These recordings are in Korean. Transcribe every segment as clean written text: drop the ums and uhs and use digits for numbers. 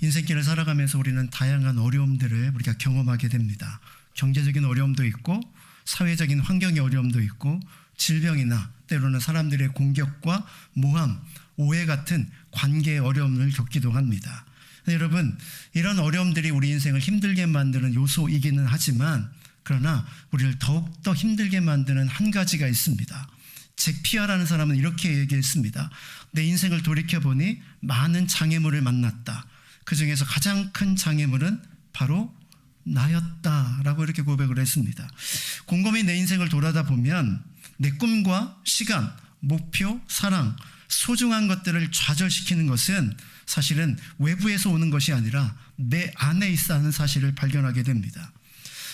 인생길을 살아가면서 우리는 다양한 어려움들을 우리가 경험하게 됩니다. 경제적인 어려움도 있고 사회적인 환경의 어려움도 있고 질병이나 때로는 사람들의 공격과 모함, 오해 같은 관계의 어려움을 겪기도 합니다. 여러분, 이런 어려움들이 우리 인생을 힘들게 만드는 요소이기는 하지만 그러나 우리를 더욱더 힘들게 만드는 한 가지가 있습니다. 잭 피아라는 사람은 이렇게 얘기했습니다. 내 인생을 돌이켜보니 많은 장애물을 만났다. 그 중에서 가장 큰 장애물은 바로 나였다라고 이렇게 고백을 했습니다. 곰곰이 내 인생을 돌아다 보면 내 꿈과 시간, 목표, 사랑, 소중한 것들을 좌절시키는 것은 사실은 외부에서 오는 것이 아니라 내 안에 있어 하는 사실을 발견하게 됩니다.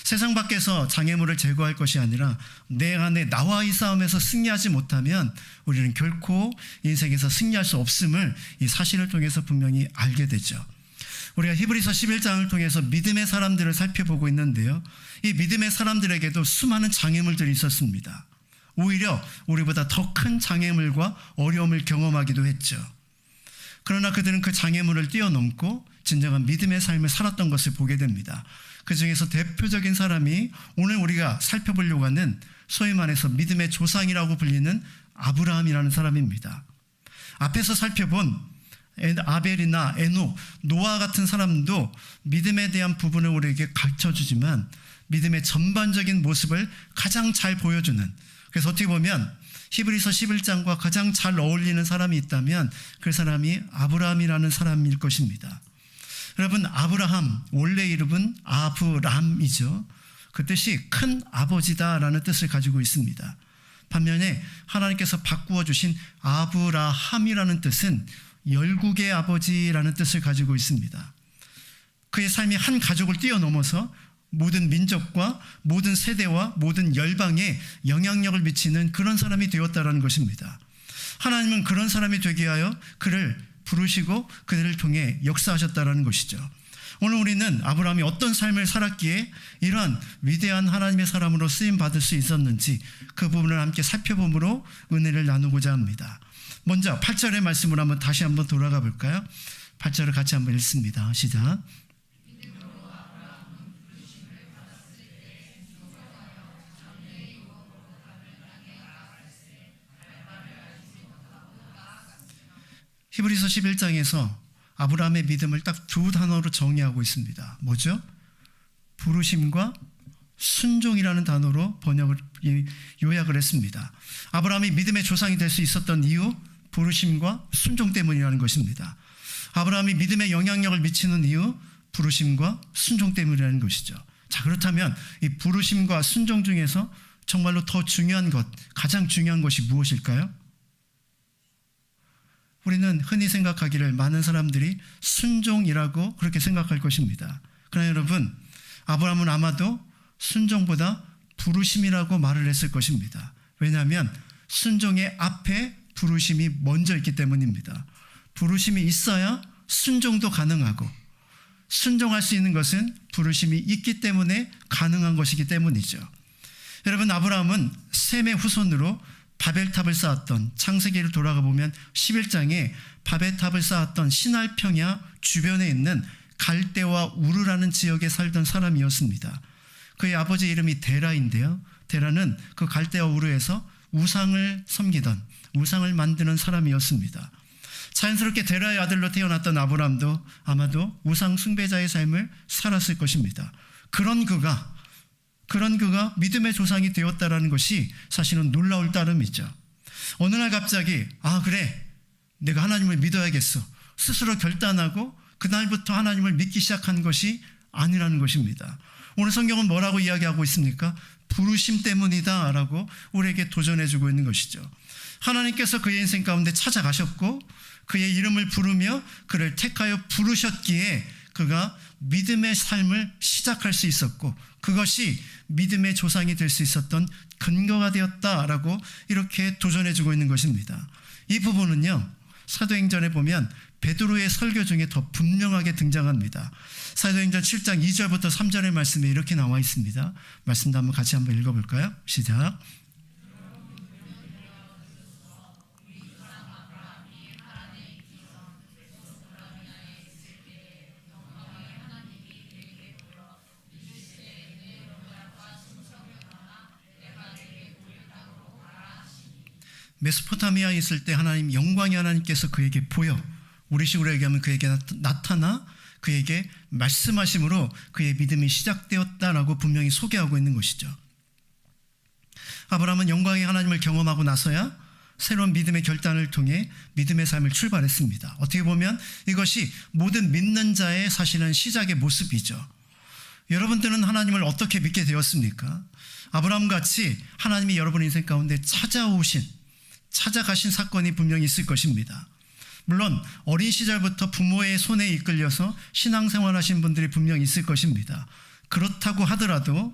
세상 밖에서 장애물을 제거할 것이 아니라 내 안에 나와의 싸움에서 승리하지 못하면 우리는 결코 인생에서 승리할 수 없음을 이 사실을 통해서 분명히 알게 되죠. 우리가 히브리서 11장을 통해서 믿음의 사람들을 살펴보고 있는데요, 이 믿음의 사람들에게도 수많은 장애물들이 있었습니다. 오히려 우리보다 더 큰 장애물과 어려움을 경험하기도 했죠. 그러나 그들은 그 장애물을 뛰어넘고 진정한 믿음의 삶을 살았던 것을 보게 됩니다. 그 중에서 대표적인 사람이 오늘 우리가 살펴보려고 하는 소위 말해서 믿음의 조상이라고 불리는 아브라함이라는 사람입니다. 앞에서 살펴본 아벨이나 에녹, 노아 같은 사람도 믿음에 대한 부분을 우리에게 가르쳐주지만 믿음의 전반적인 모습을 가장 잘 보여주는, 그래서 어떻게 보면 히브리서 11장과 가장 잘 어울리는 사람이 있다면 그 사람이 아브라함이라는 사람일 것입니다. 여러분, 아브라함 원래 이름은 아브람이죠. 그 뜻이 큰 아버지다라는 뜻을 가지고 있습니다. 반면에 하나님께서 바꾸어 주신 아브라함이라는 뜻은 열국의 아버지라는 뜻을 가지고 있습니다. 그의 삶이 한 가족을 뛰어넘어서 모든 민족과 모든 세대와 모든 열방에 영향력을 미치는 그런 사람이 되었다는 것입니다. 하나님은 그런 사람이 되게 하여 그를 부르시고 그들을 통해 역사하셨다는 것이죠. 오늘 우리는 아브라함이 어떤 삶을 살았기에 이러한 위대한 하나님의 사람으로 쓰임받을 수 있었는지 그 부분을 함께 살펴봄으로 은혜를 나누고자 합니다. 먼저 8절의 말씀으로 다시 한번 돌아가 볼까요? 8절을 같이 한번 읽습니다. 시작. 히브리서 11장에서 아브라함의 믿음을 딱 두 단어로 정의하고 있습니다. 뭐죠? 부르심과 순종이라는 단어로 요약을 했습니다. 아브라함이 믿음의 조상이 될 수 있었던 이유, 부르심과 순종 때문이라는 것입니다. 아브라함이 믿음의 영향력을 미치는 이유, 부르심과 순종 때문이라는 것이죠. 자, 그렇다면 이 부르심과 순종 중에서 정말로 더 중요한 것, 가장 중요한 것이 무엇일까요? 우리는 흔히 생각하기를 많은 사람들이 순종이라고 그렇게 생각할 것입니다. 그러나 여러분, 아브라함은 아마도 순종보다 부르심이라고 말을 했을 것입니다. 왜냐하면 순종의 앞에 부르심이 먼저 있기 때문입니다. 부르심이 있어야 순종도 가능하고, 순종할 수 있는 것은 부르심이 있기 때문에 가능한 것이기 때문이죠. 여러분, 아브라함은 셈의 후손으로 바벨탑을 쌓았던, 창세기를 돌아가 보면 11장에 바벨탑을 쌓았던 시날 평야 주변에 있는 갈대와 우르라는 지역에 살던 사람이었습니다. 그의 아버지 이름이 데라인데요, 데라는 그 갈대와 우르에서 우상을 섬기던, 우상을 만드는 사람이었습니다. 자연스럽게 데라의 아들로 태어났던 아브라함도 아마도 우상 숭배자의 삶을 살았을 것입니다. 그런 그가 믿음의 조상이 되었다는 것이 사실은 놀라울 따름이죠. 어느 날 갑자기 그래, 내가 하나님을 믿어야겠어 스스로 결단하고 그날부터 하나님을 믿기 시작한 것이 아니라는 것입니다. 오늘 성경은 뭐라고 이야기하고 있습니까? 부르심 때문이다 라고 우리에게 도전해주고 있는 것이죠. 하나님께서 그의 인생 가운데 찾아가셨고 그의 이름을 부르며 그를 택하여 부르셨기에 그가 믿음의 삶을 시작할 수 있었고 그것이 믿음의 조상이 될 수 있었던 근거가 되었다라고 이렇게 도전해주고 있는 것입니다. 이 부분은요, 사도행전에 보면 베드로의 설교 중에 더 분명하게 등장합니다. 사도행전 7장 2절부터 3절의 말씀에 이렇게 나와 있습니다. 말씀도 한번 같이 한번 읽어볼까요? 시작. 메소포타미아에 있을 때 하나님 영광의 하나님께서 그에게 보여 우리 식으로 얘기하면 그에게 나타나 그에게 말씀하심으로 그의 믿음이 시작되었다라고 분명히 소개하고 있는 것이죠. 아브라함은 영광의 하나님을 경험하고 나서야 새로운 믿음의 결단을 통해 믿음의 삶을 출발했습니다. 어떻게 보면 이것이 모든 믿는 자의 사실은 시작의 모습이죠. 여러분들은 하나님을 어떻게 믿게 되었습니까? 아브라함같이 하나님이 여러분 인생 가운데 찾아가신 사건이 분명히 있을 것입니다. 물론 어린 시절부터 부모의 손에 이끌려서 신앙생활 하신 분들이 분명히 있을 것입니다. 그렇다고 하더라도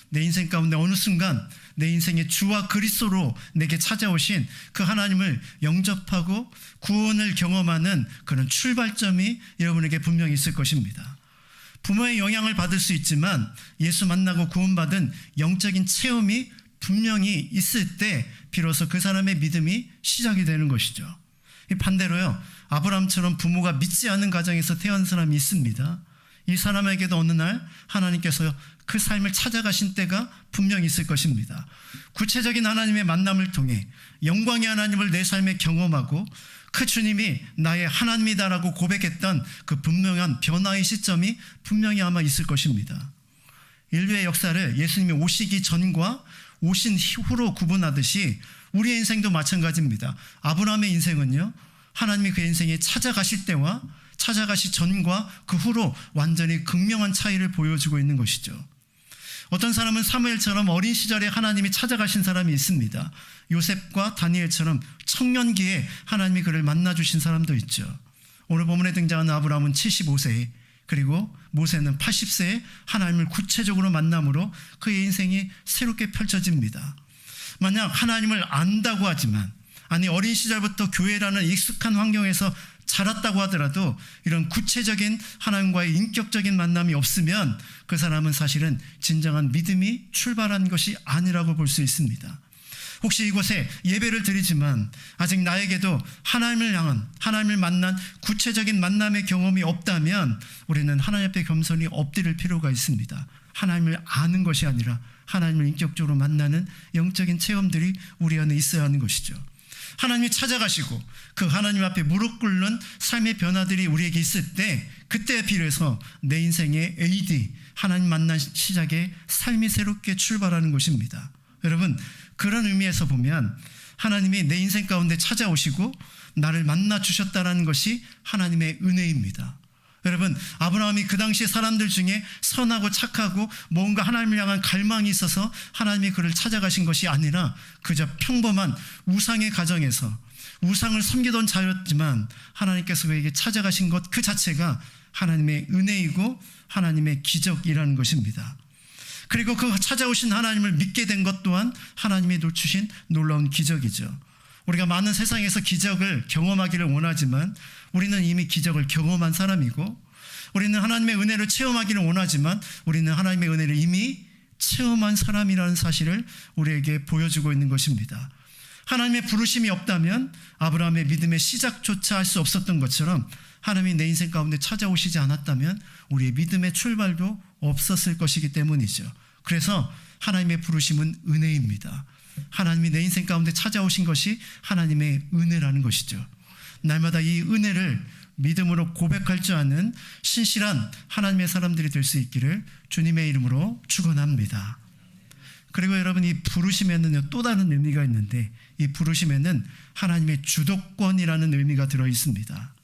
내 인생 가운데 어느 순간 내 인생의 주와 그리스도로 내게 찾아오신 그 하나님을 영접하고 구원을 경험하는 그런 출발점이 여러분에게 분명히 있을 것입니다. 부모의 영향을 받을 수 있지만 예수 만나고 구원받은 영적인 체험이 분명히 있을 때 비로소 그 사람의 믿음이 시작이 되는 것이죠. 반대로요, 아브라함처럼 부모가 믿지 않는 가정에서 태어난 사람이 있습니다. 이 사람에게도 어느 날 하나님께서 그 삶을 찾아가신 때가 분명히 있을 것입니다. 구체적인 하나님의 만남을 통해 영광의 하나님을 내 삶에 경험하고 그 주님이 나의 하나님이다라고 고백했던 그 분명한 변화의 시점이 분명히 아마 있을 것입니다. 인류의 역사를 예수님이 오시기 전과 오신 후로 구분하듯이 우리의 인생도 마찬가지입니다. 아브라함의 인생은요, 하나님이 그의 인생에 찾아가실 때와 찾아가시 전과 그 후로 완전히 극명한 차이를 보여주고 있는 것이죠. 어떤 사람은 사무엘처럼 어린 시절에 하나님이 찾아가신 사람이 있습니다. 요셉과 다니엘처럼 청년기에 하나님이 그를 만나주신 사람도 있죠. 오늘 본문에 등장하는 아브라함은 75세에 그리고 모세는 80세에 하나님을 구체적으로 만남으로 그의 인생이 새롭게 펼쳐집니다. 만약 하나님을 안다고 하지만 어린 시절부터 교회라는 익숙한 환경에서 자랐다고 하더라도 이런 구체적인 하나님과의 인격적인 만남이 없으면 그 사람은 사실은 진정한 믿음이 출발한 것이 아니라고 볼 수 있습니다. 혹시 이곳에 예배를 드리지만 아직 나에게도 하나님을 향한, 하나님을 만난 구체적인 만남의 경험이 없다면 우리는 하나님 앞에 겸손히 엎드릴 필요가 있습니다. 하나님을 아는 것이 아니라 하나님을 인격적으로 만나는 영적인 체험들이 우리 안에 있어야 하는 것이죠. 하나님이 찾아가시고 그 하나님 앞에 무릎 꿇는 삶의 변화들이 우리에게 있을 때 그때에 비례해서 내 인생의 AD, 하나님 만난 시작에 삶이 새롭게 출발하는 것입니다. 여러분, 그런 의미에서 보면 하나님이 내 인생 가운데 찾아오시고 나를 만나 주셨다는 것이 하나님의 은혜입니다. 여러분, 아브라함이 그 당시 사람들 중에 선하고 착하고 뭔가 하나님을 향한 갈망이 있어서 하나님이 그를 찾아가신 것이 아니라 그저 평범한 우상의 가정에서 우상을 섬기던 자였지만 하나님께서 그에게 찾아가신 것 그 자체가 하나님의 은혜이고 하나님의 기적이라는 것입니다. 그리고 그 찾아오신 하나님을 믿게 된 것 또한 하나님이 주신 놀라운 기적이죠. 우리가 많은 세상에서 기적을 경험하기를 원하지만 우리는 이미 기적을 경험한 사람이고 우리는 하나님의 은혜를 체험하기를 원하지만 우리는 하나님의 은혜를 이미 체험한 사람이라는 사실을 우리에게 보여주고 있는 것입니다. 하나님의 부르심이 없다면 아브라함의 믿음의 시작조차 할 수 없었던 것처럼 하나님이 내 인생 가운데 찾아오시지 않았다면 우리의 믿음의 출발도 없었을 것이기 때문이죠. 그래서 하나님의 부르심은 은혜입니다. 하나님이 내 인생 가운데 찾아오신 것이 하나님의 은혜라는 것이죠. 날마다 이 은혜를 믿음으로 고백할 줄 아는 신실한 하나님의 사람들이 될 수 있기를 주님의 이름으로 축원합니다. 그리고 여러분, 이 부르심에는 또 다른 의미가 있는데 이 부르심에는 하나님의 주도권이라는 의미가 들어 있습니다.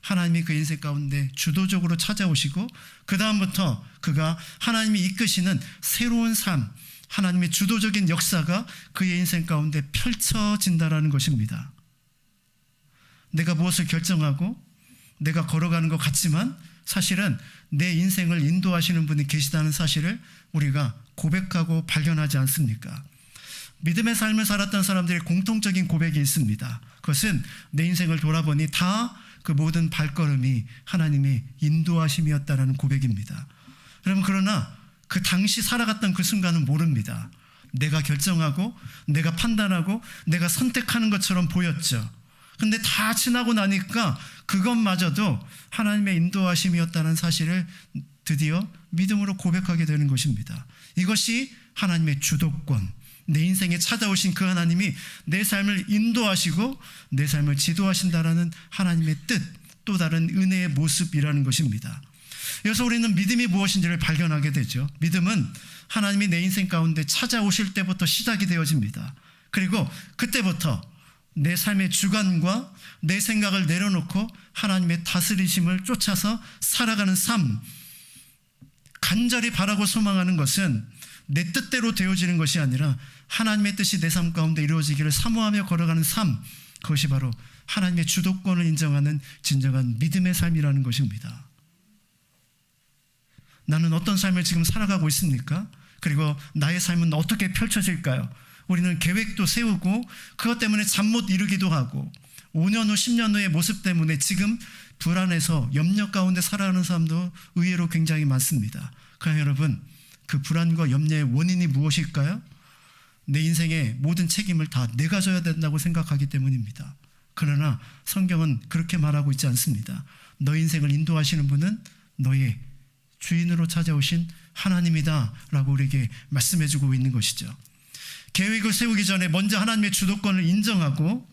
하나님이 그 인생 가운데 주도적으로 찾아오시고 그 다음부터 그가 하나님이 이끄시는 새로운 삶, 하나님의 주도적인 역사가 그의 인생 가운데 펼쳐진다라는 것입니다. 내가 무엇을 결정하고 내가 걸어가는 것 같지만 사실은 내 인생을 인도하시는 분이 계시다는 사실을 우리가 고백하고 발견하지 않습니까? 믿음의 삶을 살았던 사람들의 공통적인 고백이 있습니다. 그것은 내 인생을 돌아보니 다 그 모든 발걸음이 하나님의 인도하심이었다라는 고백입니다. 여러분, 그러나 그 당시 살아갔던 그 순간은 모릅니다. 내가 결정하고 내가 판단하고 내가 선택하는 것처럼 보였죠. 근데 다 지나고 나니까 그것마저도 하나님의 인도하심이었다는 사실을 드디어 믿음으로 고백하게 되는 것입니다. 이것이 하나님의 주도권, 내 인생에 찾아오신 그 하나님이 내 삶을 인도하시고 내 삶을 지도하신다라는 하나님의 뜻, 또 다른 은혜의 모습이라는 것입니다. 그래서 우리는 믿음이 무엇인지를 발견하게 되죠. 믿음은 하나님이 내 인생 가운데 찾아오실 때부터 시작이 되어집니다. 그리고 그때부터 내 삶의 주관과 내 생각을 내려놓고 하나님의 다스리심을 쫓아서 살아가는 삶, 간절히 바라고 소망하는 것은 내 뜻대로 되어지는 것이 아니라 하나님의 뜻이 내 삶 가운데 이루어지기를 사모하며 걸어가는 삶, 그것이 바로 하나님의 주도권을 인정하는 진정한 믿음의 삶이라는 것입니다. 나는 어떤 삶을 지금 살아가고 있습니까? 그리고 나의 삶은 어떻게 펼쳐질까요? 우리는 계획도 세우고 그것 때문에 잠 못 이루기도 하고 5년 후 10년 후의 모습 때문에 지금 불안해서 염려 가운데 살아가는 사람도 의외로 굉장히 많습니다. 그러나 여러분, 그 불안과 염려의 원인이 무엇일까요? 내 인생의 모든 책임을 다 내가 져야 된다고 생각하기 때문입니다. 그러나 성경은 그렇게 말하고 있지 않습니다. 너 인생을 인도하시는 분은 너의 주인으로 찾아오신 하나님이다 라고 우리에게 말씀해주고 있는 것이죠. 계획을 세우기 전에 먼저 하나님의 주도권을 인정하고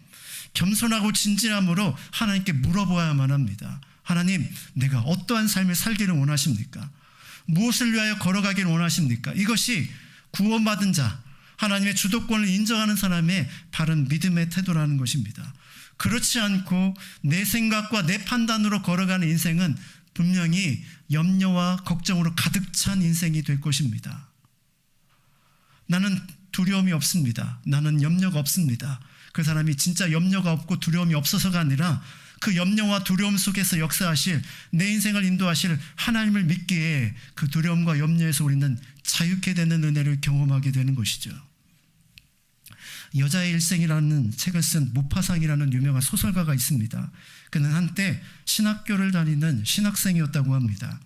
겸손하고 진지함으로 하나님께 물어보아야만 합니다. 하나님, 내가 어떠한 삶을 살기를 원하십니까? 무엇을 위하여 걸어가기를 원하십니까? 이것이 구원받은 자, 하나님의 주도권을 인정하는 사람의 바른 믿음의 태도라는 것입니다. 그렇지 않고 내 생각과 내 판단으로 걸어가는 인생은 분명히 염려와 걱정으로 가득 찬 인생이 될 것입니다. 나는 두려움이 없습니다. 나는 염려가 없습니다. 그 사람이 진짜 염려가 없고 두려움이 없어서가 아니라 그 염려와 두려움 속에서 역사하실 내 인생을 인도하실 하나님을 믿기에 그 두려움과 염려에서 우리는 자유케 되는 은혜를 경험하게 되는 것이죠. 여자의 일생이라는 책을 쓴 모파상이라는 유명한 소설가가 있습니다. 그는 한때 신학교를 다니는 신학생이었다고 합니다.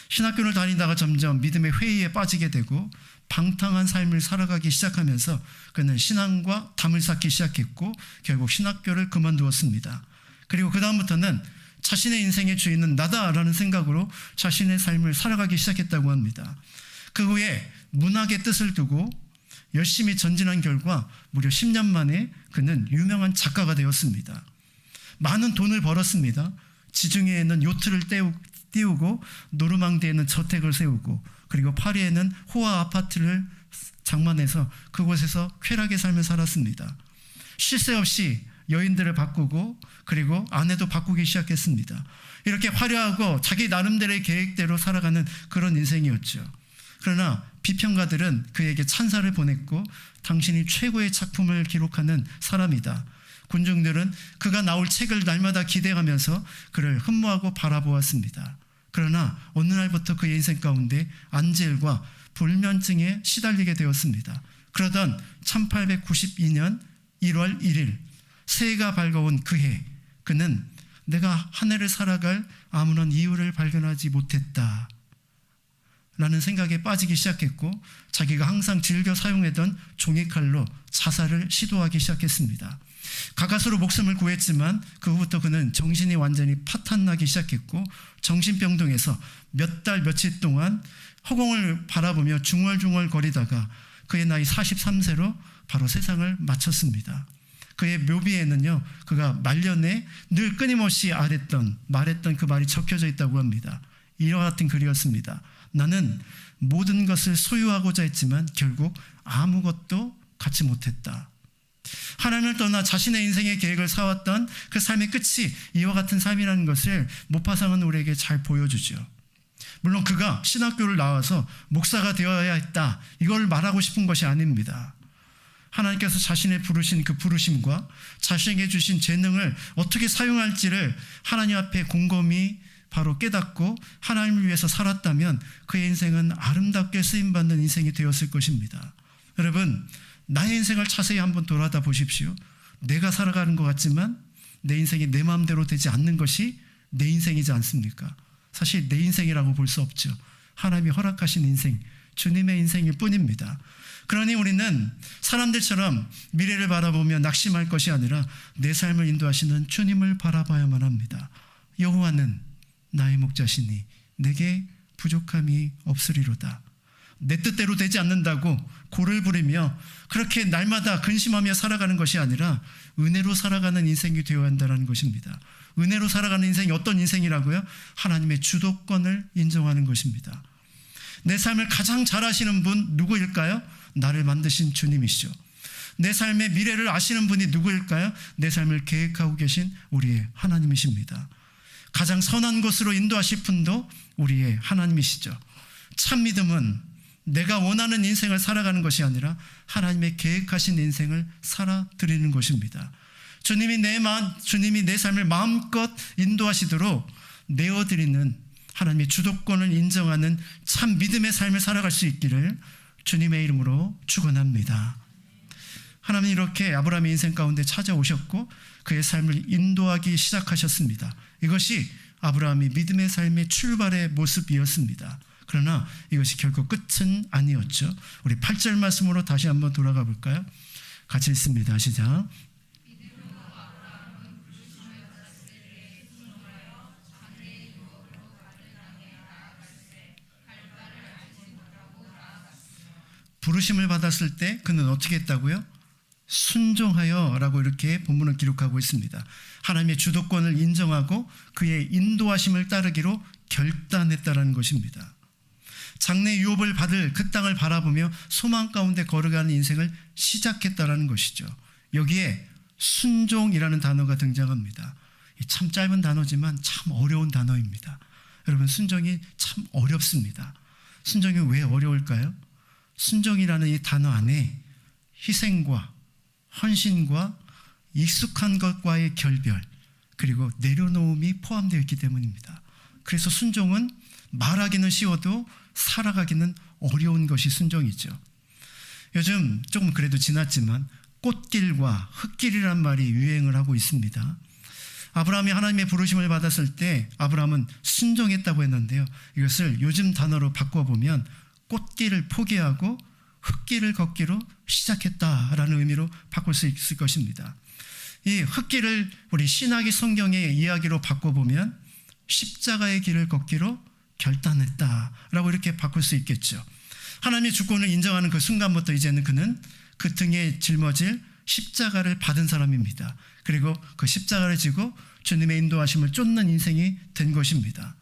신학교를 다니다가 점점 믿음의 회의에 빠지게 되고 방탕한 삶을 살아가기 시작하면서 그는 신앙과 담을 쌓기 시작했고 결국 신학교를 그만두었습니다. 그리고 그 다음부터는 자신의 인생의 주인은 나다라는 생각으로 자신의 삶을 살아가기 시작했다고 합니다. 그 후에 문학의 뜻을 두고 열심히 전진한 결과 무려 10년 만에 그는 유명한 작가가 되었습니다. 많은 돈을 벌었습니다. 지중해에는 요트를 띄우고 노르망디에는 저택을 세우고 그리고 파리에는 호화 아파트를 장만해서 그곳에서 쾌락의 삶을 살았습니다. 쉴 새 없이 여인들을 바꾸고 그리고 아내도 바꾸기 시작했습니다. 이렇게 화려하고 자기 나름대로의 계획대로 살아가는 그런 인생이었죠. 그러나 비평가들은 그에게 찬사를 보냈고 당신이 최고의 작품을 기록하는 사람이다. 군중들은 그가 나올 책을 날마다 기대하면서 그를 흠모하고 바라보았습니다. 그러나 어느 날부터 그의 인생 가운데 안질과 불면증에 시달리게 되었습니다. 그러던 1892년 1월 1일 새해가 밝아온 그 해 그는 내가 한 해를 살아갈 아무런 이유를 발견하지 못했다 라는 생각에 빠지기 시작했고 자기가 항상 즐겨 사용하던 종이칼로 자살을 시도하기 시작했습니다. 가까스로 목숨을 구했지만 그 후부터 그는 정신이 완전히 파탄나기 시작했고 정신병동에서 몇 달 며칠 동안 허공을 바라보며 중얼중얼 거리다가 그의 나이 43세로 바로 세상을 마쳤습니다. 그의 묘비에는요, 그가 말년에 늘 끊임없이 말했던 그 말이 적혀져 있다고 합니다. 이와 같은 글이었습니다. 나는 모든 것을 소유하고자 했지만 결국 아무것도 갖지 못했다. 하나님을 떠나 자신의 인생의 계획을 세웠던 그 삶의 끝이 이와 같은 삶이라는 것을 모파상은 우리에게 잘 보여주죠. 물론 그가 신학교를 나와서 목사가 되어야 했다, 이걸 말하고 싶은 것이 아닙니다. 하나님께서 자신의 부르신 그 부르심과 자신에게 주신 재능을 어떻게 사용할지를 하나님 앞에 곰곰이 바로 깨닫고 하나님을 위해서 살았다면 그의 인생은 아름답게 쓰임받는 인생이 되었을 것입니다. 여러분, 나의 인생을 자세히 한번 돌아다 보십시오. 내가 살아가는 것 같지만 내 인생이 내 마음대로 되지 않는 것이 내 인생이지 않습니까? 사실 내 인생이라고 볼 수 없죠. 하나님이 허락하신 인생, 주님의 인생일 뿐입니다. 그러니 우리는 사람들처럼 미래를 바라보며 낙심할 것이 아니라 내 삶을 인도하시는 주님을 바라봐야만 합니다. 여호와는 나의 목자시니 내게 부족함이 없으리로다. 내 뜻대로 되지 않는다고 고를 부리며 그렇게 날마다 근심하며 살아가는 것이 아니라 은혜로 살아가는 인생이 되어야 한다는 것입니다. 은혜로 살아가는 인생이 어떤 인생이라고요? 하나님의 주도권을 인정하는 것입니다. 내 삶을 가장 잘 아시는 분 누구일까요? 나를 만드신 주님이시죠. 내 삶의 미래를 아시는 분이 누구일까요? 내 삶을 계획하고 계신 우리의 하나님이십니다. 가장 선한 곳으로 인도하실 분도 우리의 하나님이시죠. 참 믿음은 내가 원하는 인생을 살아가는 것이 아니라 하나님의 계획하신 인생을 살아드리는 것입니다. 주님이 내 삶을 마음껏 인도하시도록 내어드리는 하나님의 주도권을 인정하는 참 믿음의 삶을 살아갈 수 있기를 주님의 이름으로 축원합니다. 하나님이 이렇게 아브라함의 인생 가운데 찾아오셨고 그의 삶을 인도하기 시작하셨습니다. 이것이 아브라함이 믿음의 삶의 출발의 모습이었습니다. 그러나 이것이 결코 끝은 아니었죠. 우리 8절 말씀으로 다시 한번 돌아가 볼까요? 같이 읽습니다. 시작. 부르심을 받았을 때 그는 어떻게 했다고요? 순종하여 라고 이렇게 본문은 기록하고 있습니다. 하나님의 주도권을 인정하고 그의 인도하심을 따르기로 결단했다라는 것입니다. 장래 유업을 받을 그 땅을 바라보며 소망 가운데 걸어가는 인생을 시작했다라는 것이죠. 여기에 순종이라는 단어가 등장합니다. 참 짧은 단어지만 참 어려운 단어입니다. 여러분, 순종이 참 어렵습니다. 순종이 왜 어려울까요? 순종이라는 이 단어 안에 희생과 헌신과 익숙한 것과의 결별, 그리고 내려놓음이 포함되어 있기 때문입니다. 그래서 순종은 말하기는 쉬워도 살아가기는 어려운 것이 순종이죠. 요즘 조금 그래도 지났지만 꽃길과 흙길이란 말이 유행을 하고 있습니다. 아브라함이 하나님의 부르심을 받았을 때 아브라함은 순종했다고 했는데요, 이것을 요즘 단어로 바꿔보면 꽃길을 포기하고 흙길을 걷기로 시작했다라는 의미로 바꿀 수 있을 것입니다. 이 흙길을 우리 신학의 성경의 이야기로 바꿔보면 십자가의 길을 걷기로 결단했다라고 이렇게 바꿀 수 있겠죠. 하나님의 주권을 인정하는 그 순간부터 이제는 그는 그 등에 짊어질 십자가를 받은 사람입니다. 그리고 그 십자가를 지고 주님의 인도하심을 쫓는 인생이 된 것입니다.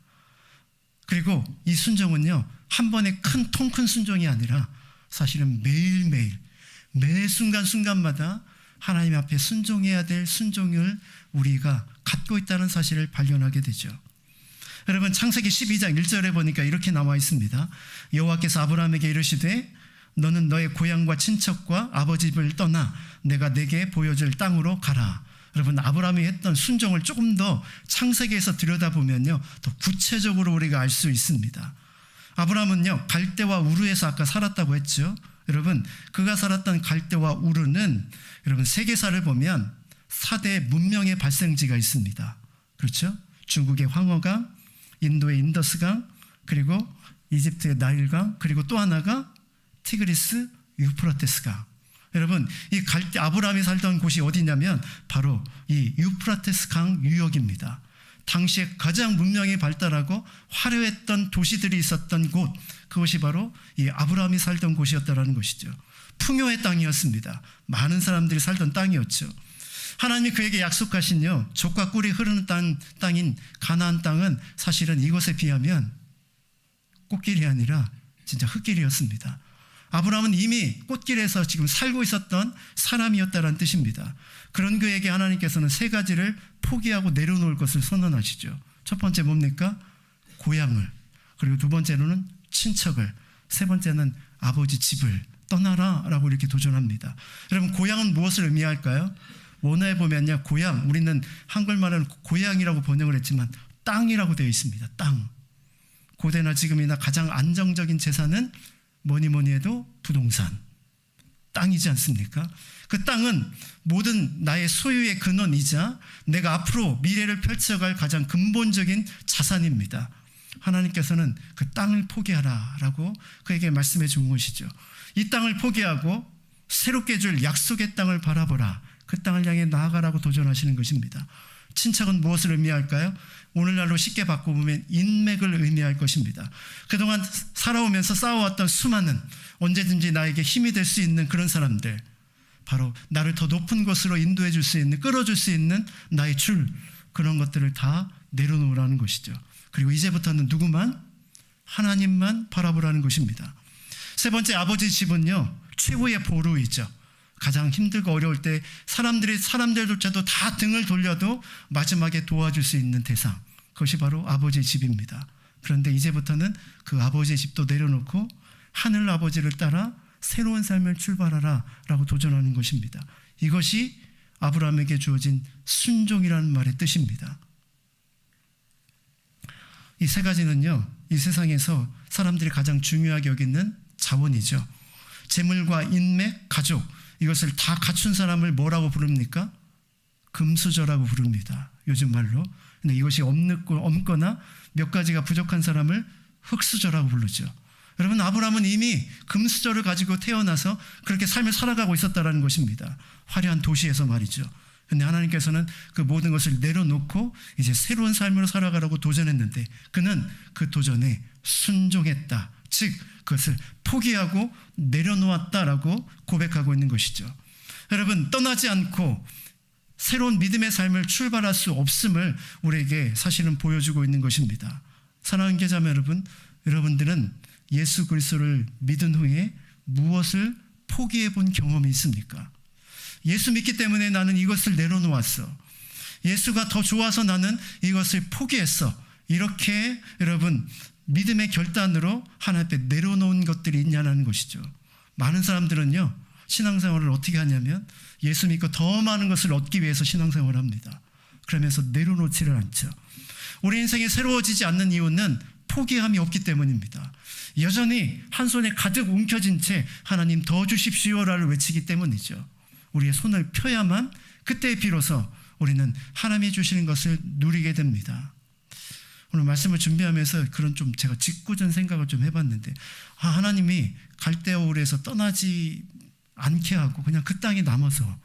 그리고 이 순종은요, 한 번의 통큰 순종이 아니라 사실은 매일매일 매 순간순간마다 하나님 앞에 순종해야 될 순종을 우리가 갖고 있다는 사실을 발견하게 되죠. 여러분, 창세기 12장 1절에 보니까 이렇게 나와 있습니다. 여호와께서 아브라함에게 이르시되 너는 너의 고향과 친척과 아버지 집을 떠나 내가 내게 보여줄 땅으로 가라. 여러분, 아브라함이 했던 순종을 조금 더 창세기에서 들여다보면요, 더 구체적으로 우리가 알 수 있습니다. 아브라함은요, 갈대와 우르에서 아까 살았다고 했죠. 여러분, 그가 살았던 갈대와 우르는 여러분 세계사를 보면 4대 문명의 발생지가 있습니다. 그렇죠? 중국의 황허강, 인도의 인더스강, 그리고 이집트의 나일강, 그리고 또 하나가 티그리스 유프라테스강. 여러분, 이 아브라함이 살던 곳이 어디냐면 바로 이 유프라테스 강 유역입니다. 당시에 가장 문명이 발달하고 화려했던 도시들이 있었던 곳, 그것이 바로 이 아브라함이 살던 곳이었다라는 것이죠. 풍요의 땅이었습니다. 많은 사람들이 살던 땅이었죠. 하나님이 그에게 약속하신요, 젖과 꿀이 흐르는 땅인 가나안 땅은 사실은 이것에 비하면 꽃길이 아니라 진짜 흙길이었습니다. 아브라함은 이미 꽃길에서 지금 살고 있었던 사람이었다는 뜻입니다. 그런 그에게 하나님께서는 3가지를 포기하고 내려놓을 것을 선언하시죠. 첫 번째 뭡니까? 고향을, 그리고 두 번째로는 친척을, 세 번째는 아버지 집을 떠나라 라고 이렇게 도전합니다. 여러분, 고향은 무엇을 의미할까요? 원어에 보면요, 고향, 우리는 한글말은 고향이라고 번역을 했지만 땅이라고 되어 있습니다. 땅. 고대나 지금이나 가장 안정적인 재산은 뭐니 해도 부동산, 땅이지 않습니까? 그 땅은 모든 나의 소유의 근원이자 내가 앞으로 미래를 펼쳐갈 가장 근본적인 자산입니다. 하나님께서는 그 땅을 포기하라 라고 그에게 말씀해 준 것이죠. 이 땅을 포기하고 새롭게 줄 약속의 땅을 바라보라, 그 땅을 향해 나아가라고 도전하시는 것입니다. 친척은 무엇을 의미할까요? 오늘날로 쉽게 바꿔보면 인맥을 의미할 것입니다. 그동안 살아오면서 쌓아왔던 수많은, 언제든지 나에게 힘이 될 수 있는 그런 사람들, 바로 나를 더 높은 곳으로 인도해 줄 수 있는, 끌어줄 수 있는 나의 줄, 그런 것들을 다 내려놓으라는 것이죠. 그리고 이제부터는 누구만? 하나님만 바라보라는 것입니다. 세 번째, 아버지 집은요, 최고의 보루이죠. 가장 힘들고 어려울 때 사람들조차도 다 등을 돌려도 마지막에 도와줄 수 있는 대상, 그것이 바로 아버지 집입니다. 그런데 이제부터는 그 아버지 집도 내려놓고 하늘 아버지를 따라 새로운 삶을 출발하라 라고 도전하는 것입니다. 이것이 아브라함에게 주어진 순종이라는 말의 뜻입니다. 이 세 가지는요, 이 세상에서 사람들이 가장 중요하게 여기는 자원이죠. 재물과 인맥, 가족, 이것을 다 갖춘 사람을 뭐라고 부릅니까? 금수저라고 부릅니다. 요즘 말로. 근데 이것이 없거나 몇 가지가 부족한 사람을 흙수저라고 부르죠. 여러분, 아브라함은 이미 금수저를 가지고 태어나서 그렇게 삶을 살아가고 있었다는 것입니다. 화려한 도시에서 말이죠. 그런데 하나님께서는 그 모든 것을 내려놓고 이제 새로운 삶으로 살아가라고 도전했는데 그는 그 도전에 순종했다. 즉 그것을 포기하고 내려놓았다라고 고백하고 있는 것이죠. 여러분, 떠나지 않고 새로운 믿음의 삶을 출발할 수 없음을 우리에게 사실은 보여주고 있는 것입니다. 사랑하는 교자매 여러분, 여러분들은 예수 그리스도를 믿은 후에 무엇을 포기해 본 경험이 있습니까? 예수 믿기 때문에 나는 이것을 내려놓았어. 예수가 더 좋아서 나는 이것을 포기했어. 이렇게 여러분 믿음의 결단으로 하나님 앞에 내려놓은 것들이 있냐는 것이죠. 많은 사람들은요, 신앙생활을 어떻게 하냐면 예수 믿고 더 많은 것을 얻기 위해서 신앙생활을 합니다. 그러면서 내려놓지를 않죠. 우리 인생이 새로워지지 않는 이유는 포기함이 없기 때문입니다. 여전히 한 손에 가득 움켜쥔 채 하나님 더 주십시오라를 외치기 때문이죠. 우리의 손을 펴야만 그때 비로소 우리는 하나님이 주시는 것을 누리게 됩니다. 오늘 말씀을 준비하면서 그런 좀 제가 짓궂은 생각을 좀 해봤는데, 하나님이 갈대아우르에서 떠나지 않게 하고 그냥 그 땅에 남아서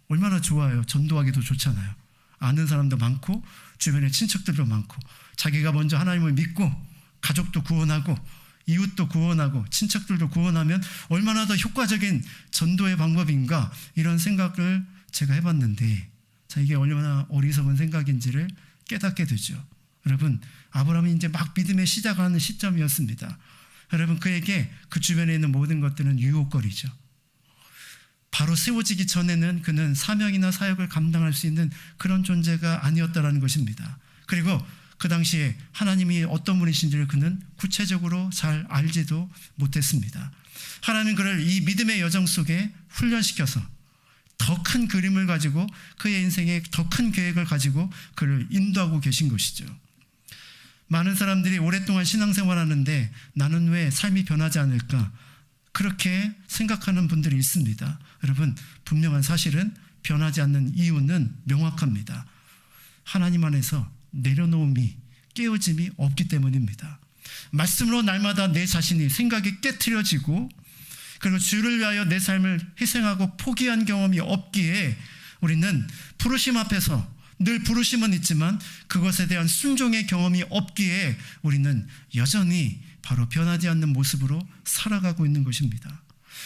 얼마나 좋아요. 전도하기도 좋잖아요. 아는 사람도 많고 주변에 친척들도 많고 자기가 먼저 하나님을 믿고 가족도 구원하고 이웃도 구원하고 친척들도 구원하면 얼마나 더 효과적인 전도의 방법인가, 이런 생각을 제가 해봤는데, 자, 이게 얼마나 어리석은 생각인지를 깨닫게 되죠. 여러분, 아브라함이 이제 막 믿음의 시작하는 시점이었습니다. 여러분, 그에게 그 주변에 있는 모든 것들은 유혹거리죠. 바로 세워지기 전에는 그는 사명이나 사역을 감당할 수 있는 그런 존재가 아니었다라는 것입니다. 그리고 그 당시에 하나님이 어떤 분이신지를 그는 구체적으로 잘 알지도 못했습니다. 하나님은 그를 이 믿음의 여정 속에 훈련시켜서 더 큰 그림을 가지고 그의 인생에 더 큰 계획을 가지고 그를 인도하고 계신 것이죠. 많은 사람들이 오랫동안 신앙생활하는데 나는 왜 삶이 변하지 않을까, 그렇게 생각하는 분들이 있습니다. 여러분, 분명한 사실은 변하지 않는 이유는 명확합니다. 하나님 안에서 내려놓음이, 깨어짐이 없기 때문입니다. 말씀으로 날마다 내 자신이 생각이 깨트려지고 그리고 주를 위하여 내 삶을 희생하고 포기한 경험이 없기에 우리는 부르심 앞에서, 늘 부르심은 있지만 그것에 대한 순종의 경험이 없기에 우리는 여전히 바로 변하지 않는 모습으로 살아가고 있는 것입니다.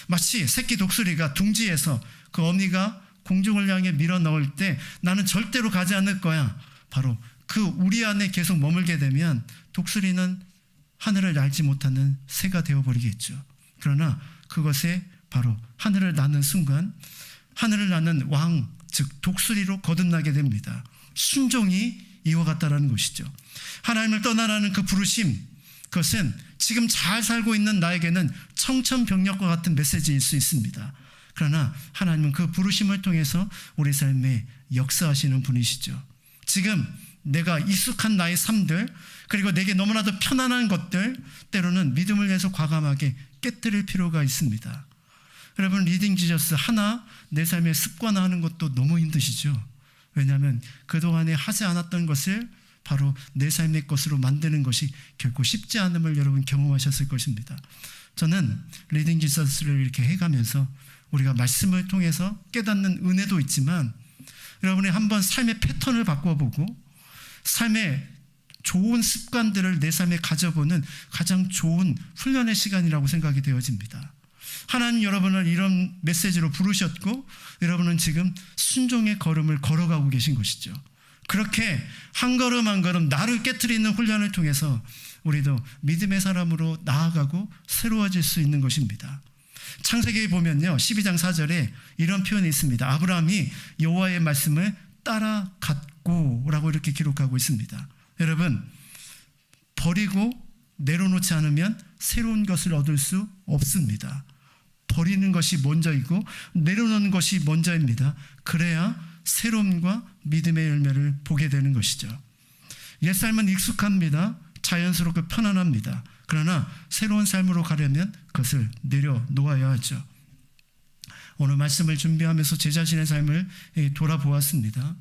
마치 새끼 독수리가 둥지에서 그 어미가 공중을 향해 밀어 넣을 때 나는 절대로 가지 않을 거야, 바로 그 우리 안에 계속 머물게 되면 독수리는 하늘을 날지 못하는 새가 되어버리겠죠. 그러나 그것에 바로 하늘을 나는 순간 하늘을 나는 왕, 즉 독수리로 거듭나게 됩니다. 순종이 이와 같다라는 것이죠. 하나님을 떠나라는 그 부르심, 그것은 지금 잘 살고 있는 나에게는 청천벽력과 같은 메시지일 수 있습니다. 그러나 하나님은 그 부르심을 통해서 우리 삶에 역사하시는 분이시죠. 지금 내가 익숙한 나의 삶들, 그리고 내게 너무나도 편안한 것들, 때로는 믿음을 위해서 과감하게 깨뜨릴 필요가 있습니다. 여러분, 리딩 지저스 하나 내 삶에 습관화하는 것도 너무 힘드시죠. 왜냐하면 그동안에 하지 않았던 것을 바로 내 삶의 것으로 만드는 것이 결코 쉽지 않음을 여러분 경험하셨을 것입니다. 저는 리딩 지저스를 이렇게 해가면서 우리가 말씀을 통해서 깨닫는 은혜도 있지만 여러분이 한번 삶의 패턴을 바꿔보고 삶의 좋은 습관들을 내 삶에 가져보는 가장 좋은 훈련의 시간이라고 생각이 되어집니다. 하나님 여러분을 이런 메시지로 부르셨고 여러분은 지금 순종의 걸음을 걸어가고 계신 것이죠. 그렇게 한 걸음 한 걸음 나를 깨트리는 훈련을 통해서 우리도 믿음의 사람으로 나아가고 새로워질 수 있는 것입니다. 창세기에 보면요 12장 4절에 이런 표현이 있습니다. 아브라함이 여호와의 말씀을 따라갔고 라고 이렇게 기록하고 있습니다. 여러분, 버리고 내려놓지 않으면 새로운 것을 얻을 수 없습니다. 버리는 것이 먼저이고 내려놓는 것이 먼저입니다. 그래야 새로움과 믿음의 열매를 보게 되는 것이죠. 옛삶은 익숙합니다. 자연스럽고 편안합니다. 그러나 새로운 삶으로 가려면 그것을 내려놓아야 하죠. 오늘 말씀을 준비하면서 제 자신의 삶을 돌아보았습니다.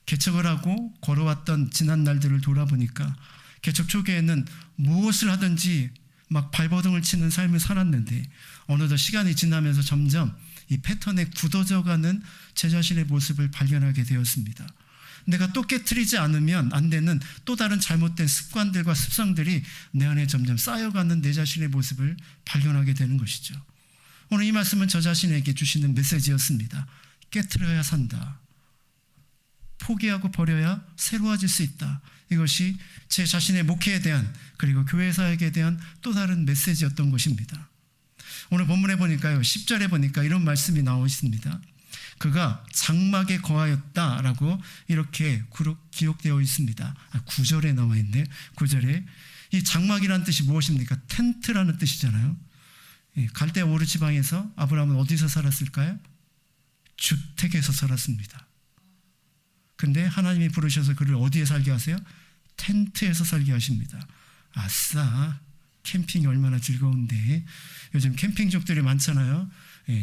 개척을 하고 걸어왔던 지난 날들을 돌아보니까 개척 초기에는 무엇을 하든지 막 발버둥을 치는 삶을 살았는데 어느덧 시간이 지나면서 점점 이 패턴에 굳어져가는 제 자신의 모습을 발견하게 되었습니다. 내가 또 깨트리지 않으면 안 되는 또 다른 잘못된 습관들과 습성들이 내 안에 점점 쌓여가는 내 자신의 모습을 발견하게 되는 것이죠. 오늘 이 말씀은 저 자신에게 주시는 메시지였습니다. 깨트려야 산다. 포기하고 버려야 새로워질 수 있다. 이것이 제 자신의 목회에 대한 그리고 교회 사역에 대한 또 다른 메시지였던 것입니다. 오늘 본문에 보니까요 10절에 보니까 이런 말씀이 나와 있습니다. 그가 장막에 거하였다라고 이렇게 기록되어 있습니다. 9절에 나와 있네. 9절에 이 장막이라는 뜻이 무엇입니까? 텐트라는 뜻이잖아요. 갈대아 우르 지방에서 아브라함은 어디서 살았을까요? 주택에서 살았습니다. 근데 하나님이 부르셔서 그를 어디에 살게 하세요? 텐트에서 살게 하십니다. 아싸, 캠핑이 얼마나 즐거운데. 요즘 캠핑족들이 많잖아요.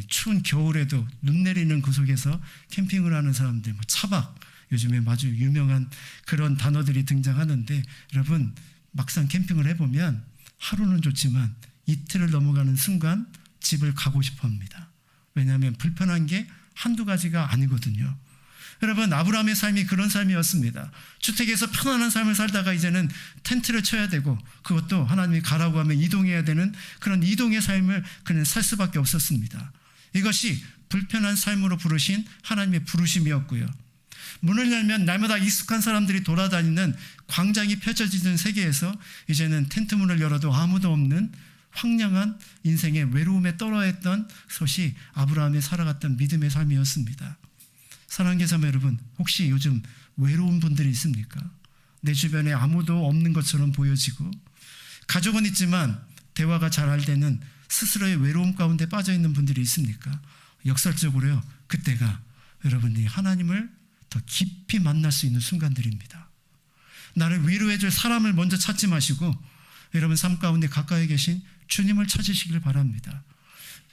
추운 겨울에도 눈 내리는 그 속에서 캠핑을 하는 사람들, 차박, 요즘에 아주 유명한 그런 단어들이 등장하는데 여러분 막상 캠핑을 해보면 하루는 좋지만 이틀을 넘어가는 순간 집을 가고 싶어 합니다. 왜냐하면 불편한 게 한두 가지가 아니거든요. 여러분, 아브라함의 삶이 그런 삶이었습니다. 주택에서 편안한 삶을 살다가 이제는 텐트를 쳐야 되고 그것도 하나님이 가라고 하면 이동해야 되는 그런 이동의 삶을 그는 살 수밖에 없었습니다. 이것이 불편한 삶으로 부르신 하나님의 부르심이었고요. 문을 열면 날마다 익숙한 사람들이 돌아다니는 광장이 펼쳐지는 세계에서 이제는 텐트 문을 열어도 아무도 없는 황량한 인생의 외로움에 떨어했던 것이 아브라함이 살아갔던 믿음의 삶이었습니다. 사랑하는 자매 여러분, 혹시 요즘 외로운 분들이 있습니까? 내 주변에 아무도 없는 것처럼 보여지고 가족은 있지만 대화가 잘 안 되는 스스로의 외로움 가운데 빠져있는 분들이 있습니까? 역설적으로요, 그때가 여러분이 하나님을 더 깊이 만날 수 있는 순간들입니다. 나를 위로해줄 사람을 먼저 찾지 마시고 여러분 삶 가운데 가까이 계신 주님을 찾으시길 바랍니다.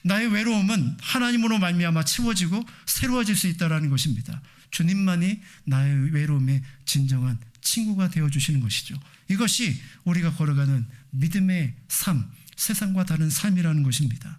나의 외로움은 하나님으로 말미암아 채워지고 새로워질 수 있다는 것입니다. 주님만이 나의 외로움의 진정한 친구가 되어주시는 것이죠. 이것이 우리가 걸어가는 믿음의 삶, 세상과 다른 삶이라는 것입니다.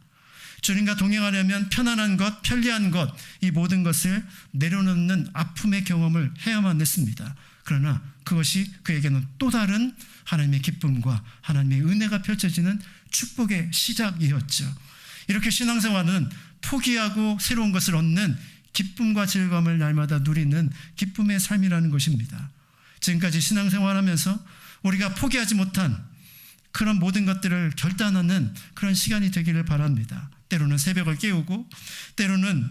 주님과 동행하려면 편안한 것, 편리한 것, 이 모든 것을 내려놓는 아픔의 경험을 해야만 했습니다. 그러나 그것이 그에게는 또 다른 하나님의 기쁨과 하나님의 은혜가 펼쳐지는 축복의 시작이었죠. 이렇게 신앙생활은 포기하고 새로운 것을 얻는 기쁨과 즐거움을 날마다 누리는 기쁨의 삶이라는 것입니다. 지금까지 신앙생활하면서 우리가 포기하지 못한 그런 모든 것들을 결단하는 그런 시간이 되기를 바랍니다. 때로는 새벽을 깨우고 때로는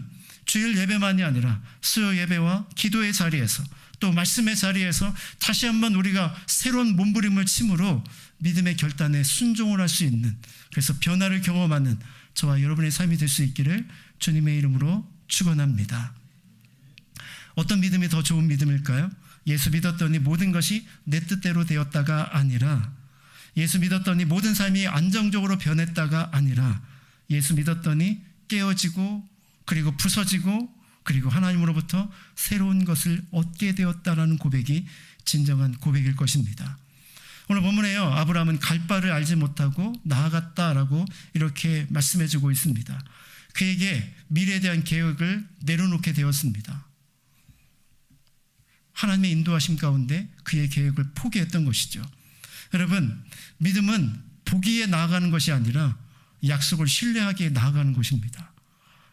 주일 예배만이 아니라 수요 예배와 기도의 자리에서 또 말씀의 자리에서 다시 한번 우리가 새로운 몸부림을 침으로 믿음의 결단에 순종을 할 수 있는, 그래서 변화를 경험하는 저와 여러분의 삶이 될 수 있기를 주님의 이름으로 축원합니다. 어떤 믿음이 더 좋은 믿음일까요? 예수 믿었더니 모든 것이 내 뜻대로 되었다가 아니라, 예수 믿었더니 모든 삶이 안정적으로 변했다가 아니라, 예수 믿었더니 깨어지고 그리고 부서지고 그리고 하나님으로부터 새로운 것을 얻게 되었다라는 고백이 진정한 고백일 것입니다. 오늘 본문에요, 아브라함은 갈 바를 알지 못하고 나아갔다라고 이렇게 말씀해주고 있습니다. 그에게 미래에 대한 계획을 내려놓게 되었습니다. 하나님의 인도하심 가운데 그의 계획을 포기했던 것이죠. 여러분, 믿음은 보기에 나아가는 것이 아니라 약속을 신뢰하기에 나아가는 것입니다.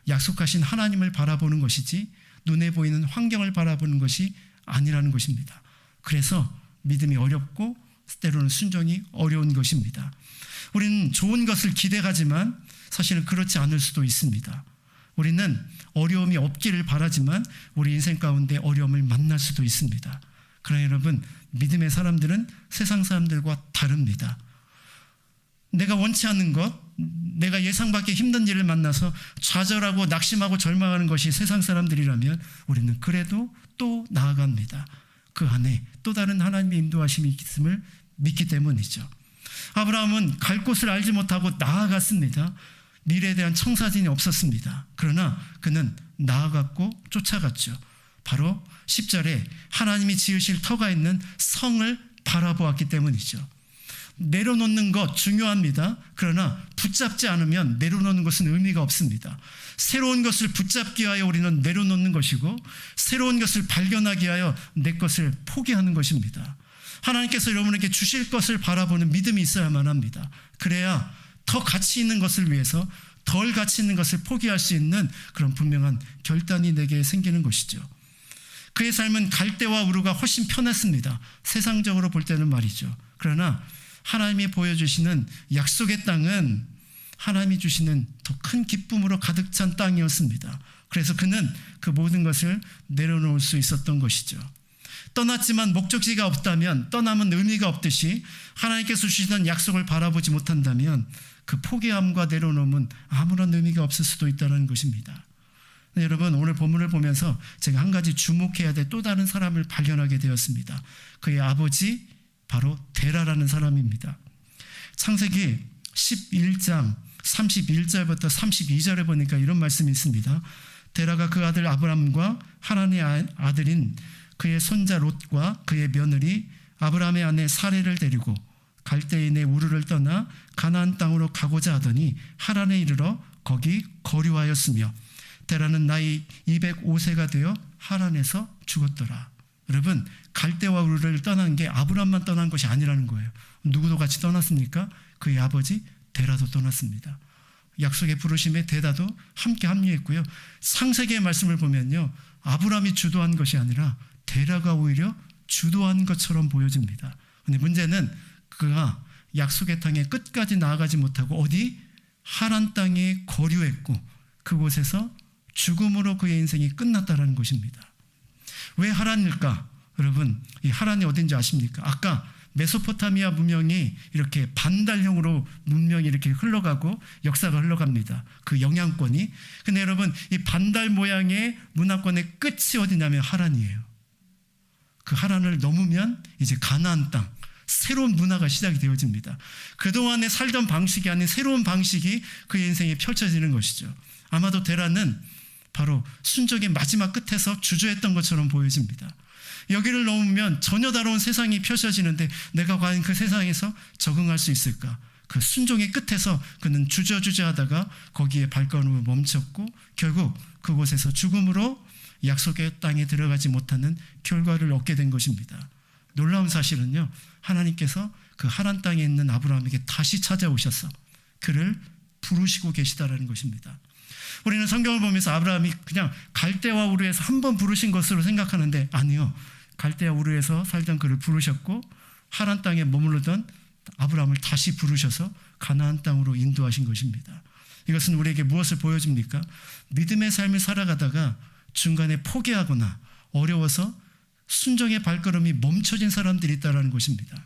약속하신 하나님을 바라보는 것이지 눈에 보이는 환경을 바라보는 것이 아니라는 것입니다. 그래서 믿음이 어렵고 때로는 순종이 어려운 것입니다. 우리는 좋은 것을 기대하지만 사실은 그렇지 않을 수도 있습니다. 우리는 어려움이 없기를 바라지만 우리 인생 가운데 어려움을 만날 수도 있습니다. 그러나 여러분, 믿음의 사람들은 세상 사람들과 다릅니다. 내가 원치 않는 것, 내가 예상받기 힘든 일을 만나서 좌절하고 낙심하고 절망하는 것이 세상 사람들이라면 우리는 그래도 또 나아갑니다. 그 안에 또 다른 하나님의 인도하심이 있음을 믿기 때문이죠. 아브라함은 갈 곳을 알지 못하고 나아갔습니다. 미래에 대한 청사진이 없었습니다. 그러나 그는 나아갔고 쫓아갔죠. 바로 10절에 하나님이 지으실 터가 있는 성을 바라보았기 때문이죠. 내려놓는 것 중요합니다. 그러나 붙잡지 않으면 내려놓는 것은 의미가 없습니다. 새로운 것을 붙잡기 위하여 우리는 내려놓는 것이고 새로운 것을 발견하기 위하여 내 것을 포기하는 것입니다. 하나님께서 여러분에게 주실 것을 바라보는 믿음이 있어야만 합니다. 그래야 더 가치 있는 것을 위해서 덜 가치 있는 것을 포기할 수 있는 그런 분명한 결단이 내게 생기는 것이죠. 그의 삶은 갈대와 우루가 훨씬 편했습니다. 세상적으로 볼 때는 말이죠. 그러나 하나님이 보여주시는 약속의 땅은 하나님이 주시는 더 큰 기쁨으로 가득 찬 땅이었습니다. 그래서 그는 그 모든 것을 내려놓을 수 있었던 것이죠. 떠났지만 목적지가 없다면, 떠남은 의미가 없듯이 하나님께서 주시던 약속을 바라보지 못한다면 그 포기함과 내려놓음은 아무런 의미가 없을 수도 있다는 것입니다. 여러분, 오늘 본문을 보면서 제가 한 가지 주목해야 될 또 다른 사람을 발견하게 되었습니다. 그의 아버지, 바로 데라라는 사람입니다. 창세기 11장 31절부터 32절에 보니까 이런 말씀이 있습니다. 데라가 그 아들 아브람과 하란의 아들인 그의 손자 롯과 그의 며느리 아브람의 아내 사레를 데리고 갈대인의 우르를 떠나 가나안 땅으로 가고자 하더니 하란에 이르러 거기 거류하였으며 데라는 나이 205세가 되어 하란에서 죽었더라. 여러분, 갈대와 우르를 떠난 게 아브람만 떠난 것이 아니라는 거예요. 누구도 같이 떠났습니까? 그의 아버지 데라도 떠났습니다. 약속의 부르심에 데라도 함께 합류했고요. 창세기의 말씀을 보면요, 아브람이 주도한 것이 아니라 데라가 오히려 주도한 것처럼 보여집니다. 그런데 문제는 그가 약속의 땅에 끝까지 나아가지 못하고 어디? 하란 땅에 거류했고 그곳에서 죽음으로 그의 인생이 끝났다는 것입니다. 왜 하란일까? 여러분, 이 하란이 어딘지 아십니까? 아까 메소포타미아 문명이 이렇게 반달형으로 문명이 이렇게 흘러가고 역사가 흘러갑니다. 그 영향권이. 근데 여러분, 이 반달 모양의 문화권의 끝이 어디냐면 하란이에요. 그 하란을 넘으면 이제 가나안 땅, 새로운 문화가 시작이 되어집니다. 그동안에 살던 방식이 아닌 새로운 방식이 그의 인생에 펼쳐지는 것이죠. 아마도 데라는 바로 순종의 마지막 끝에서 주저했던 것처럼 보여집니다. 여기를 넘으면 전혀 다른 세상이 펼쳐지는데 내가 과연 그 세상에서 적응할 수 있을까? 그 순종의 끝에서 그는 주저하다가 거기에 발걸음을 멈췄고 결국 그곳에서 죽음으로 약속의 땅에 들어가지 못하는 결과를 얻게 된 것입니다. 놀라운 사실은요, 하나님께서 그 하란 땅에 있는 아브라함에게 다시 찾아오셔서 그를 부르시고 계시다라는 것입니다. 우리는 성경을 보면서 아브라함이 그냥 갈대와 우르에서 한 번 부르신 것으로 생각하는데 아니요. 갈대와 우르에서 살던 그를 부르셨고 하란 땅에 머무르던 아브라함을 다시 부르셔서 가나안 땅으로 인도하신 것입니다. 이것은 우리에게 무엇을 보여줍니까? 믿음의 삶을 살아가다가 중간에 포기하거나 어려워서 순종의 발걸음이 멈춰진 사람들이 있다는 것입니다.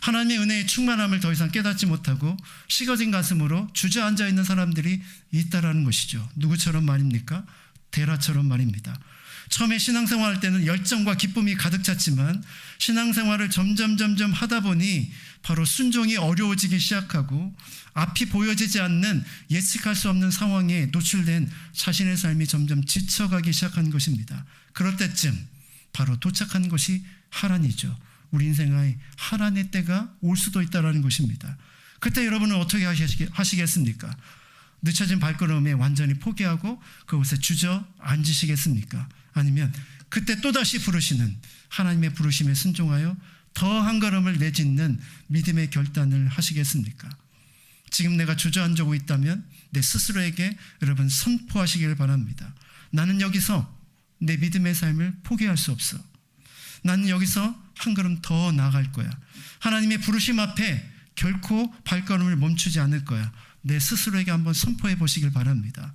하나님의 은혜의 충만함을 더 이상 깨닫지 못하고 식어진 가슴으로 주저앉아 있는 사람들이 있다라는 것이죠. 누구처럼 말입니까? 데라처럼 말입니다. 처음에 신앙생활 할 때는 열정과 기쁨이 가득 찼지만 신앙생활을 점점 하다 보니 바로 순종이 어려워지기 시작하고 앞이 보여지지 않는 예측할 수 없는 상황에 노출된 자신의 삶이 점점 지쳐가기 시작한 것입니다. 그럴 때쯤 바로 도착한 것이 하란이죠. 우리 인생의 하란의 때가 올 수도 있다는 것입니다. 그때 여러분은 어떻게 하시겠습니까? 늦춰진 발걸음에 완전히 포기하고 그곳에 주저앉으시겠습니까? 아니면 그때 또다시 부르시는 하나님의 부르심에 순종하여 더 한 걸음을 내딛는 믿음의 결단을 하시겠습니까? 지금 내가 주저앉고 있다면 내 스스로에게 여러분 선포하시길 바랍니다. 나는 여기서 내 믿음의 삶을 포기할 수 없어. 나는 여기서 한 걸음 더 나아갈 거야. 하나님의 부르심 앞에 결코 발걸음을 멈추지 않을 거야. 내 스스로에게 한번 선포해 보시길 바랍니다.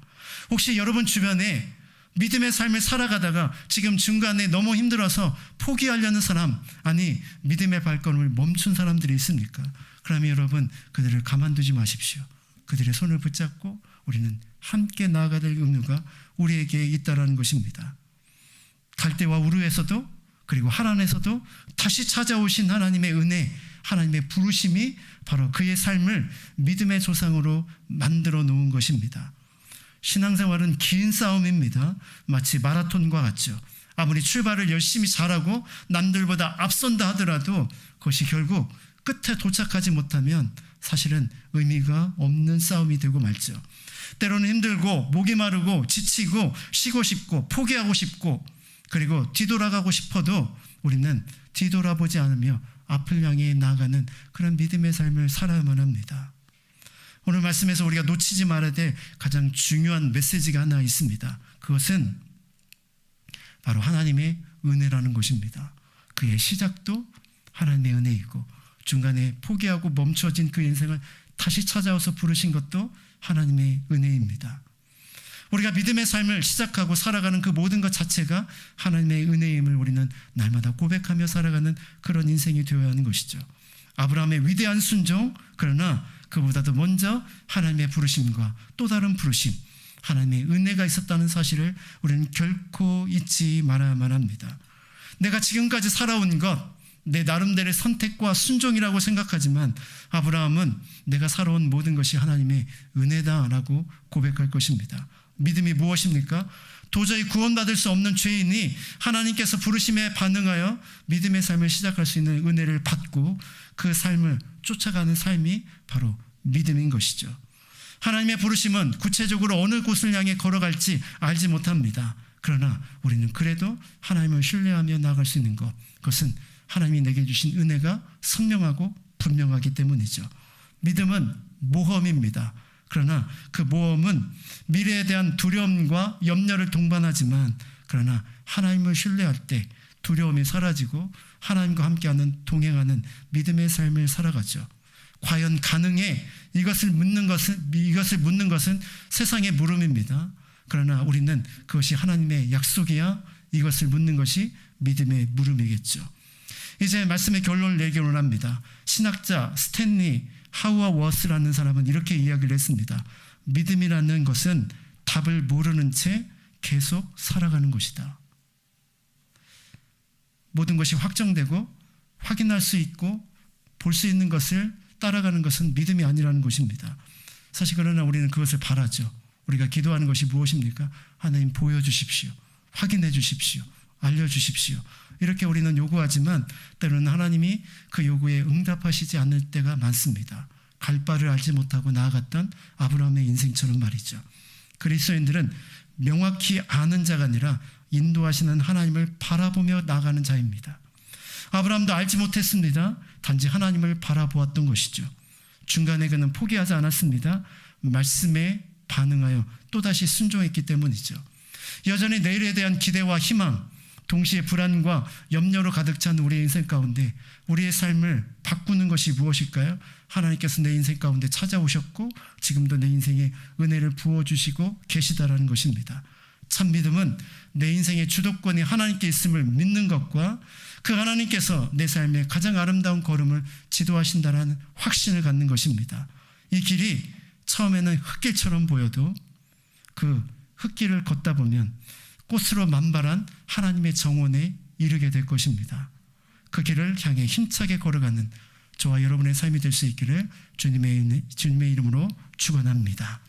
혹시 여러분 주변에 믿음의 삶을 살아가다가 지금 중간에 너무 힘들어서 포기하려는 사람, 아니 믿음의 발걸음을 멈춘 사람들이 있습니까? 그러면 여러분 그들을 가만두지 마십시오. 그들의 손을 붙잡고 우리는 함께 나아가야 될 의무가 우리에게 있다라는 것입니다. 갈대와 우르에서도 그리고 하란에서도 다시 찾아오신 하나님의 은혜, 하나님의 부르심이 바로 그의 삶을 믿음의 조상으로 만들어 놓은 것입니다. 신앙생활은 긴 싸움입니다. 마치 마라톤과 같죠. 아무리 출발을 열심히 잘하고 남들보다 앞선다 하더라도 그것이 결국 끝에 도착하지 못하면 사실은 의미가 없는 싸움이 되고 말죠. 때로는 힘들고 목이 마르고 지치고 쉬고 싶고 포기하고 싶고 그리고 뒤돌아가고 싶어도 우리는 뒤돌아보지 않으며 앞을 향해 나아가는 그런 믿음의 삶을 살아야만 합니다. 오늘 말씀에서 우리가 놓치지 말아야 될 가장 중요한 메시지가 하나 있습니다. 그것은 바로 하나님의 은혜라는 것입니다. 그의 시작도 하나님의 은혜이고 중간에 포기하고 멈춰진 그 인생을 다시 찾아와서 부르신 것도 하나님의 은혜입니다. 우리가 믿음의 삶을 시작하고 살아가는 그 모든 것 자체가 하나님의 은혜임을 우리는 날마다 고백하며 살아가는 그런 인생이 되어야 하는 것이죠. 아브라함의 위대한 순종, 그러나 그보다도 먼저 하나님의 부르심과 또 다른 부르심, 하나님의 은혜가 있었다는 사실을 우리는 결코 잊지 말아야만 합니다. 내가 지금까지 살아온 것, 내 나름대로의 선택과 순종이라고 생각하지만 아브라함은 내가 살아온 모든 것이 하나님의 은혜다라고 고백할 것입니다. 믿음이 무엇입니까? 도저히 구원받을 수 없는 죄인이 하나님께서 부르심에 반응하여 믿음의 삶을 시작할 수 있는 은혜를 받고 그 삶을 쫓아가는 삶이 바로 믿음인 것이죠. 하나님의 부르심은 구체적으로 어느 곳을 향해 걸어갈지 알지 못합니다. 그러나 우리는 그래도 하나님을 신뢰하며 나아갈 수 있는 것, 그것은 하나님이 내게 주신 은혜가 선명하고 분명하기 때문이죠. 믿음은 모험입니다. 그러나 그 모험은 미래에 대한 두려움과 염려를 동반하지만 그러나 하나님을 신뢰할 때 두려움이 사라지고 하나님과 함께하는 동행하는 믿음의 삶을 살아가죠. 과연 가능해? 이것을 묻는 것은 세상의 물음입니다. 그러나 우리는 그것이 하나님의 약속이야 이것을 묻는 것이 믿음의 물음이겠죠. 이제 말씀의 결론을 내기로 합니다. 신학자 스탠리 하우아 워스라는 사람은 이렇게 이야기를 했습니다. 믿음이라는 것은 답을 모르는 채 계속 살아가는 것이다. 모든 것이 확정되고 확인할 수 있고 볼 수 있는 것을 따라가는 것은 믿음이 아니라는 것입니다. 사실 그러나 우리는 그것을 바라죠. 우리가 기도하는 것이 무엇입니까? 하나님 보여주십시오. 확인해 주십시오. 알려주십시오. 이렇게 우리는 요구하지만 때로는 하나님이 그 요구에 응답하시지 않을 때가 많습니다. 갈 바를 알지 못하고 나아갔던 아브라함의 인생처럼 말이죠. 그리스도인들은 명확히 아는 자가 아니라 인도하시는 하나님을 바라보며 나아가는 자입니다. 아브라함도 알지 못했습니다. 단지 하나님을 바라보았던 것이죠. 중간에 그는 포기하지 않았습니다. 말씀에 반응하여 또다시 순종했기 때문이죠. 여전히 내일에 대한 기대와 희망, 동시에 불안과 염려로 가득 찬 우리의 인생 가운데 우리의 삶을 바꾸는 것이 무엇일까요? 하나님께서 내 인생 가운데 찾아오셨고 지금도 내 인생에 은혜를 부어주시고 계시다라는 것입니다. 참 믿음은 내 인생의 주도권이 하나님께 있음을 믿는 것과 그 하나님께서 내 삶의 가장 아름다운 걸음을 지도하신다는 확신을 갖는 것입니다. 이 길이 처음에는 흙길처럼 보여도 그 흙길을 걷다 보면 꽃으로 만발한 하나님의 정원에 이르게 될 것입니다. 그 길을 향해 힘차게 걸어가는 저와 여러분의 삶이 될 수 있기를 주님의 이름으로 축원합니다.